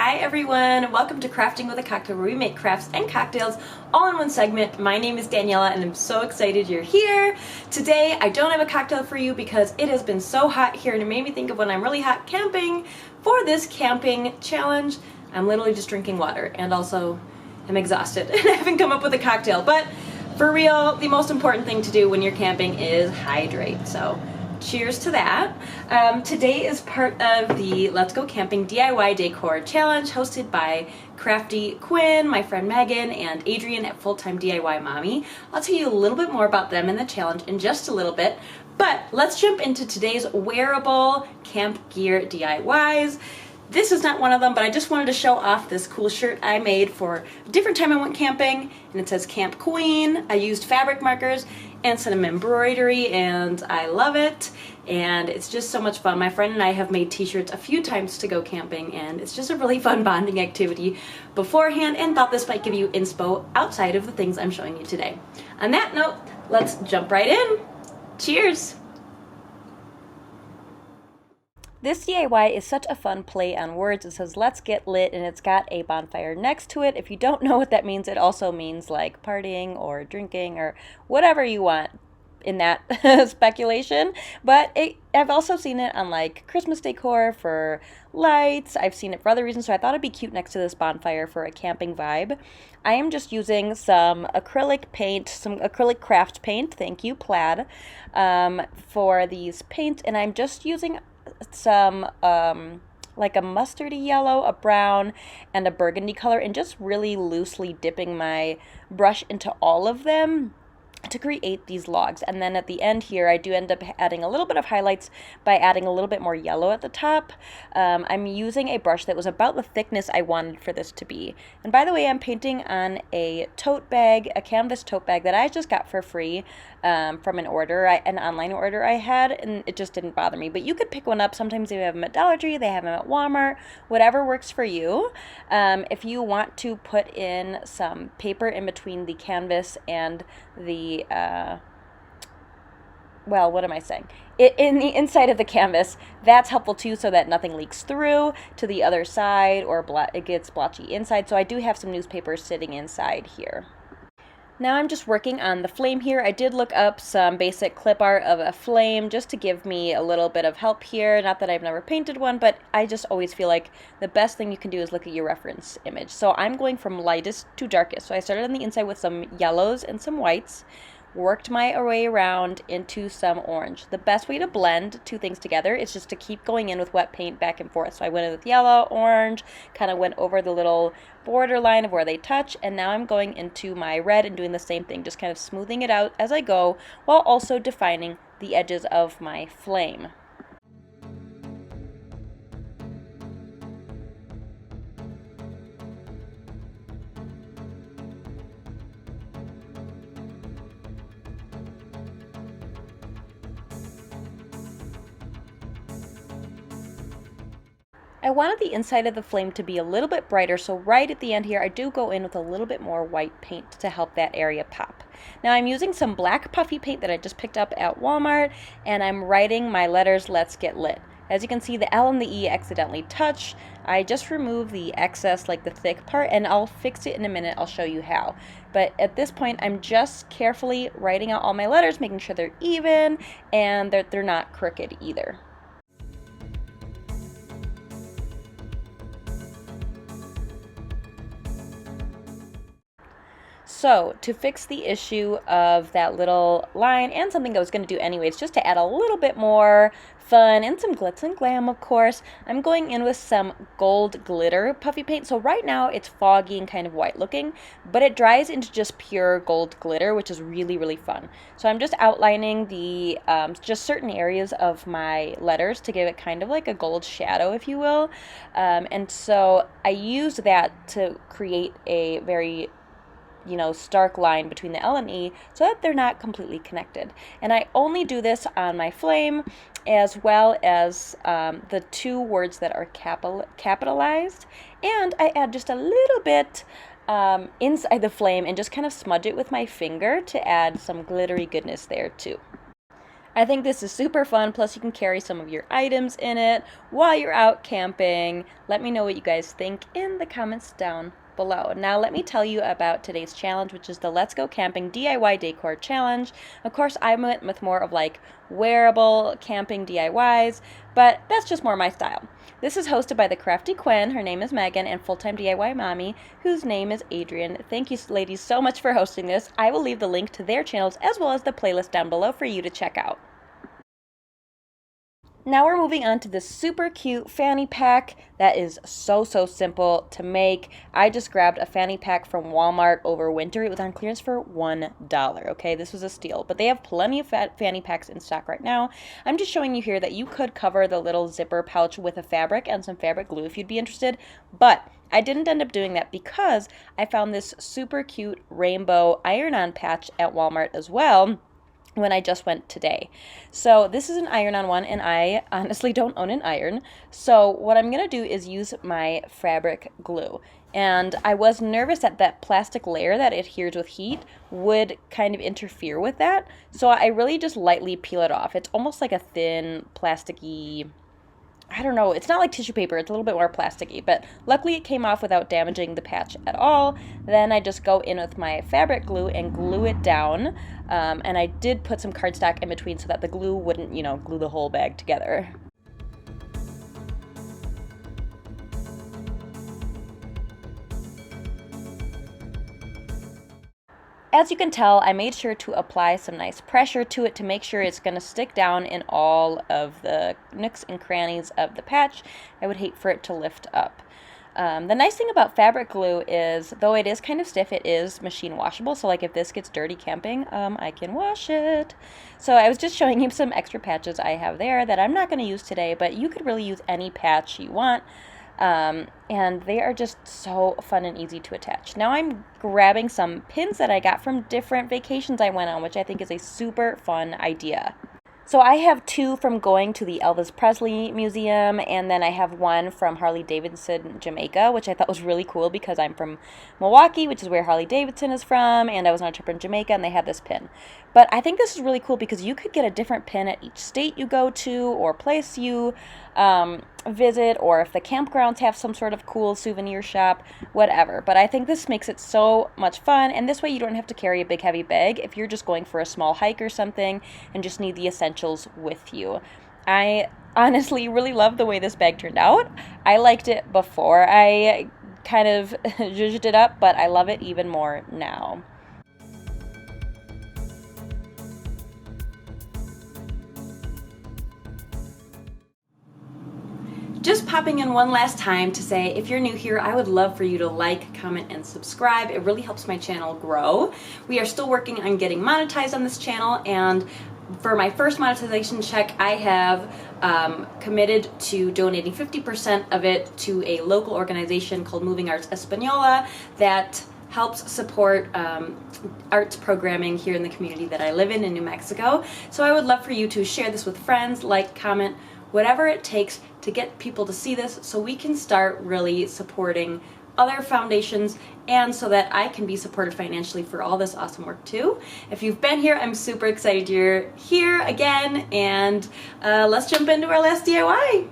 Hi everyone, welcome to Crafting with a Cocktail, where we make crafts and cocktails all in one segment. My name is Daniela and I'm so excited you're here. Today I don't have a cocktail for you because it has been so hot here and it made me think of when I'm really hot camping. For this camping challenge, I'm literally just drinking water and also I'm exhausted and I haven't come up with a cocktail. But for real, the most important thing to do when you're camping is hydrate. So cheers to that. Today is part of the Let's Go Camping DIY Decor Challenge hosted by Crafty Quinn, my friend Megan, and Adrian at Full-Time DIY Mommy. I'll tell you a little bit more about them and the challenge in just a little bit, but let's jump into today's wearable camp gear DIYs. This is not one of them, but I just wanted to show off this cool shirt I made for a different time I went camping, and it says Camp Queen. I used fabric markers and some embroidery, and I love it, and it's just so much fun. My friend and I have made t-shirts a few times to go camping, and it's just a really fun bonding activity beforehand, and thought this might give you inspo outside of the things I'm showing you today. On that note, let's jump right in. Cheers! This DIY is such a fun play on words. It says let's get lit and it's got a bonfire next to it. If you don't know what that means, it also means like partying or drinking or whatever you want in that speculation. But I've also seen it on like Christmas decor for lights. I've seen it for other reasons, so I thought it'd be cute next to this bonfire for a camping vibe. I am just using some acrylic paint, some acrylic craft paint, thank you, plaid, for these paints, and I'm just using some like a mustardy yellow, a brown, and a burgundy color, and just really loosely dipping my brush into all of them to create these logs. And then at the end here, I do end up adding a little bit of highlights by adding a little bit more yellow at the top. I'm using a brush that was about the thickness I wanted for this to be. And by the way, I'm painting on a tote bag, a canvas tote bag that I just got for free from an online order I had, and it just didn't bother me. But you could pick one up. Sometimes they have them at Dollar Tree, they have them at Walmart, whatever works for you. If you want to put in some paper in between the canvas and the what am I saying? In the inside of the canvas, that's helpful too, so that nothing leaks through to the other side or it gets blotchy inside. So I do have some newspaper sitting inside here. Now I'm just working on the flame here. I did look up some basic clip art of a flame just to give me a little bit of help here. Not that I've never painted one, but I just always feel like the best thing you can do is look at your reference image. So I'm going from lightest to darkest. So I started on the inside with some yellows and some whites, worked my way around into some orange. The best way to blend two things together is just to keep going in with wet paint back and forth. So I went in with yellow, orange, kind of went over the little border line of where they touch, and now I'm going into my red and doing the same thing, just kind of smoothing it out as I go while also defining the edges of my flame. I wanted the inside of the flame to be a little bit brighter, so right at the end here I do go in with a little bit more white paint to help that area pop. Now I'm using some black puffy paint that I just picked up at Walmart, and I'm writing my letters Let's Get Lit. As you can see, the L and the E accidentally touch. I just remove the excess, like the thick part, and I'll fix it in a minute. I'll show you how. But at this point, I'm just carefully writing out all my letters, making sure they're even and that they're not crooked either. So to fix the issue of that little line, and something I was going to do anyways, just to add a little bit more fun and some glitz and glam, of course, I'm going in with some gold glitter puffy paint. So right now it's foggy and kind of white looking, but it dries into just pure gold glitter, which is really, really fun. So I'm just outlining the just certain areas of my letters to give it kind of like a gold shadow, if you will. And so I used that to create a very stark line between the L and E so that they're not completely connected. And I only do this on my flame as well as the two words that are capitalized. And I add just a little bit inside the flame and just kind of smudge it with my finger to add some glittery goodness there too. I think this is super fun, plus you can carry some of your items in it while you're out camping. Let me know what you guys think in the comments down below. Now let me tell you about today's challenge, which is the Let's Go Camping DIY Decor Challenge. Of course, I went with more of like wearable camping DIYs, but that's just more my style. This is hosted by the Crafty Quinn, her name is Megan, and full-time DIY mommy, whose name is Adrian. Thank you ladies so much for hosting this. I will leave the link to their channels as well as the playlist down below for you to check out. Now we're moving on to this super cute fanny pack that is so simple to make. I just grabbed a fanny pack from Walmart over winter. It was on clearance for $1, okay? This was a steal, but they have plenty of fanny packs in stock right now. I'm just showing you here that you could cover the little zipper pouch with a fabric and some fabric glue if you'd be interested, but I didn't end up doing that because I found this super cute rainbow iron-on patch at Walmart as well when I just went today. So this is an iron-on one, and I honestly don't own an iron. So what I'm gonna do is use my fabric glue. And I was nervous that that plastic layer that adheres with heat would kind of interfere with that. So I really just lightly peel it off. It's almost like a thin, plasticky, I don't know, it's not like tissue paper, it's a little bit more plasticky, but luckily it came off without damaging the patch at all. Then I just go in with my fabric glue and glue it down, and I did put some cardstock in between so that the glue wouldn't, glue the whole bag together. As you can tell, I made sure to apply some nice pressure to it to make sure it's going to stick down in all of the nooks and crannies of the patch. I would hate for it to lift up. The nice thing about fabric glue is, though it is kind of stiff, it is machine washable. So like if this gets dirty camping, I can wash it. So I was just showing you some extra patches I have there that I'm not going to use today, but you could really use any patch you want. And they are just so fun and easy to attach. Now I'm grabbing some pins that I got from different vacations I went on, which I think is a super fun idea. So I have two from going to the Elvis Presley Museum, and then I have one from Harley Davidson, Jamaica, which I thought was really cool because I'm from Milwaukee, which is where Harley Davidson is from, and I was on a trip in Jamaica, and they had this pin. But I think this is really cool because you could get a different pin at each state you go to or place you visit, or if the campgrounds have some sort of cool souvenir shop, whatever. But I think this makes it so much fun, and this way you don't have to carry a big heavy bag if you're just going for a small hike or something and just need the essentials with you. I honestly really love the way this bag turned out. I liked it before I kind of zhuzhed it up, but I love it even more now. Just popping in one last time to say, if you're new here, I would love for you to like, comment, and subscribe. It really helps my channel grow. We are still working on getting monetized on this channel, and for my first monetization check, I have committed to donating 50% of it to a local organization called Moving Arts Española that helps support arts programming here in the community that I live in New Mexico. So I would love for you to share this with friends, like, comment, whatever it takes to get people to see this so we can start really supporting other foundations and so that I can be supported financially for all this awesome work too. If you've been here, I'm super excited you're here again, and let's jump into our last DIY.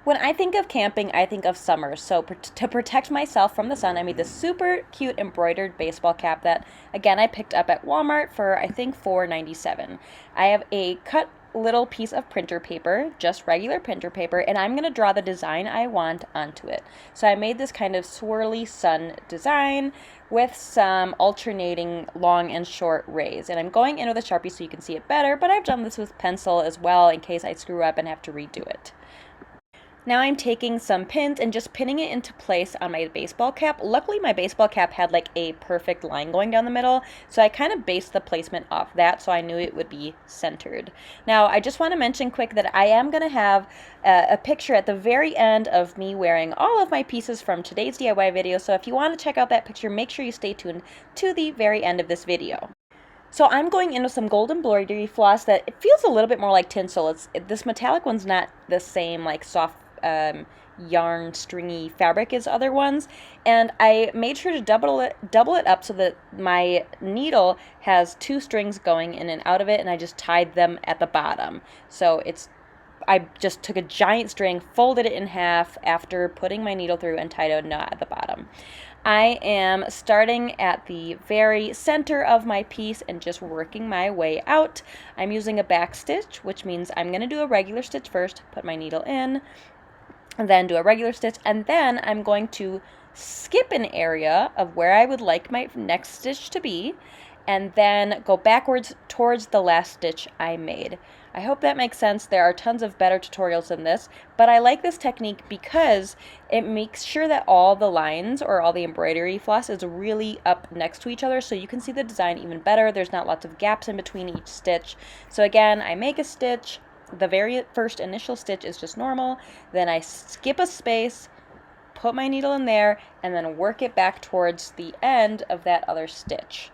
When I think of camping, I think of summer, so to protect myself from the sun, I made this super cute embroidered baseball cap that, again, I picked up at Walmart for, I think, $4.97. I have a cut little piece of printer paper, just regular printer paper, and I'm going to draw the design I want onto it. So I made this kind of swirly sun design with some alternating long and short rays, and I'm going in with a Sharpie so you can see it better, but I've done this with pencil as well in case I screw up and have to redo it. Now I'm taking some pins and just pinning it into place on my baseball cap. Luckily my baseball cap had like a perfect line going down the middle, so I kind of based the placement off that so I knew it would be centered. Now I just want to mention quick that I am going to have a picture at the very end of me wearing all of my pieces from today's DIY video, so if you want to check out that picture, make sure you stay tuned to the very end of this video. So I'm going in with some gold embroidery floss that it feels a little bit more like tinsel. This metallic one's not the same like soft yarn stringy fabric as other ones, and I made sure to double it up so that my needle has 2 strings going in and out of it, and I just tied them at the bottom. So I just took a giant string, folded it in half after putting my needle through, and tied a knot at the bottom. I am starting at the very center of my piece and just working my way out. I'm using a back stitch, which means I'm going to do a regular stitch first, put my needle in, and then do a regular stitch, and then I'm going to skip an area of where I would like my next stitch to be, and then go backwards towards the last stitch I made. I hope that makes sense. There are tons of better tutorials than this, but I like this technique because it makes sure that all the lines or all the embroidery floss is really up next to each other, so you can see the design even better. There's not lots of gaps in between each stitch. So again, I make a stitch. The very first initial stitch is just normal, then I skip a space, put my needle in there, and then work it back towards the end of that other stitch.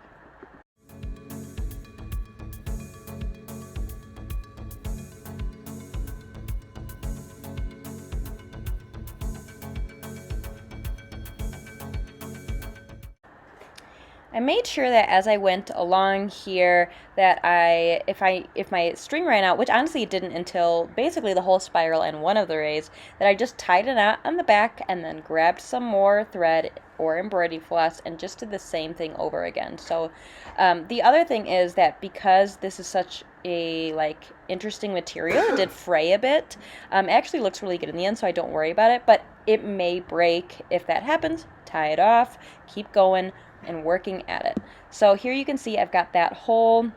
I made sure that as I went along here that if my string ran out, which honestly it didn't until basically the whole spiral and one of the rays, that I just tied a knot on the back and then grabbed some more thread or embroidery floss and just did the same thing over again. So the other thing is that because this is such a interesting material, it did fray a bit. It actually looks really good in the end, so I don't worry about it, but it may break. If that happens, tie it off, keep going and working at it. So here you can see I've got that whole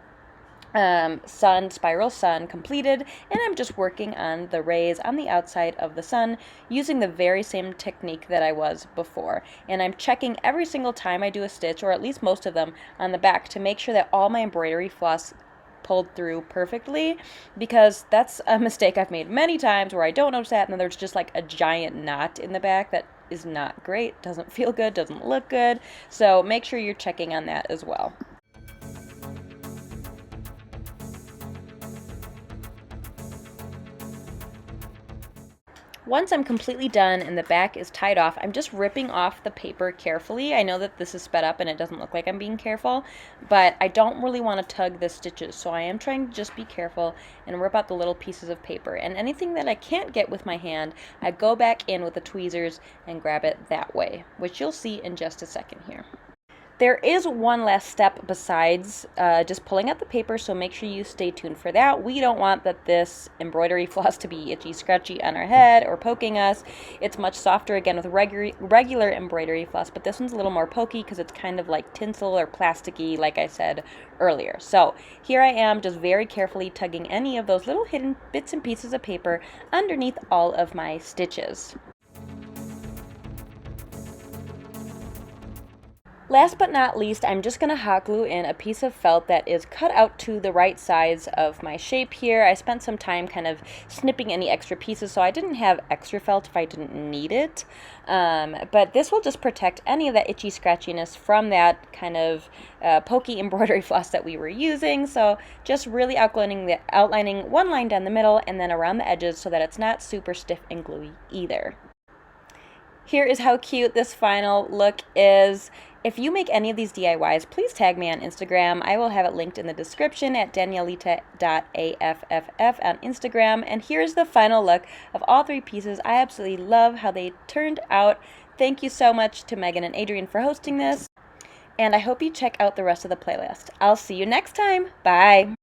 spiral sun completed, and I'm just working on the rays on the outside of the sun using the very same technique that I was before. And I'm checking every single time I do a stitch, or at least most of them, on the back to make sure that all my embroidery floss pulled through perfectly, because that's a mistake I've made many times where I don't notice that and then there's just like a giant knot in the back that is not great, doesn't feel good, doesn't look good. So make sure you're checking on that as well. Once I'm completely done and the back is tied off, I'm just ripping off the paper carefully. I know that this is sped up and it doesn't look like I'm being careful, but I don't really want to tug the stitches, so I am trying to just be careful and rip out the little pieces of paper. And anything that I can't get with my hand, I go back in with the tweezers and grab it that way, which you'll see in just a second here. There is one last step besides just pulling out the paper, so make sure you stay tuned for that. We don't want this embroidery floss to be itchy, scratchy on our head or poking us. It's much softer, again, with regular embroidery floss, but this one's a little more pokey because it's kind of like tinsel or plasticky, like I said earlier. So here I am just very carefully tugging any of those little hidden bits and pieces of paper underneath all of my stitches. Last but not least, I'm just going to hot glue in a piece of felt that is cut out to the right size of my shape here. I spent some time kind of snipping any extra pieces, so I didn't have extra felt if I didn't need it. But this will just protect any of that itchy scratchiness from that kind of pokey embroidery floss that we were using. So just really outlining one line down the middle and then around the edges so that it's not super stiff and gluey either. Here is how cute this final look is. If you make any of these DIYs, please tag me on Instagram. I will have it linked in the description at danielita.afff on Instagram. And here's the final look of all 3 pieces. I absolutely love how they turned out. Thank you so much to Megan and Adrian for hosting this. And I hope you check out the rest of the playlist. I'll see you next time. Bye.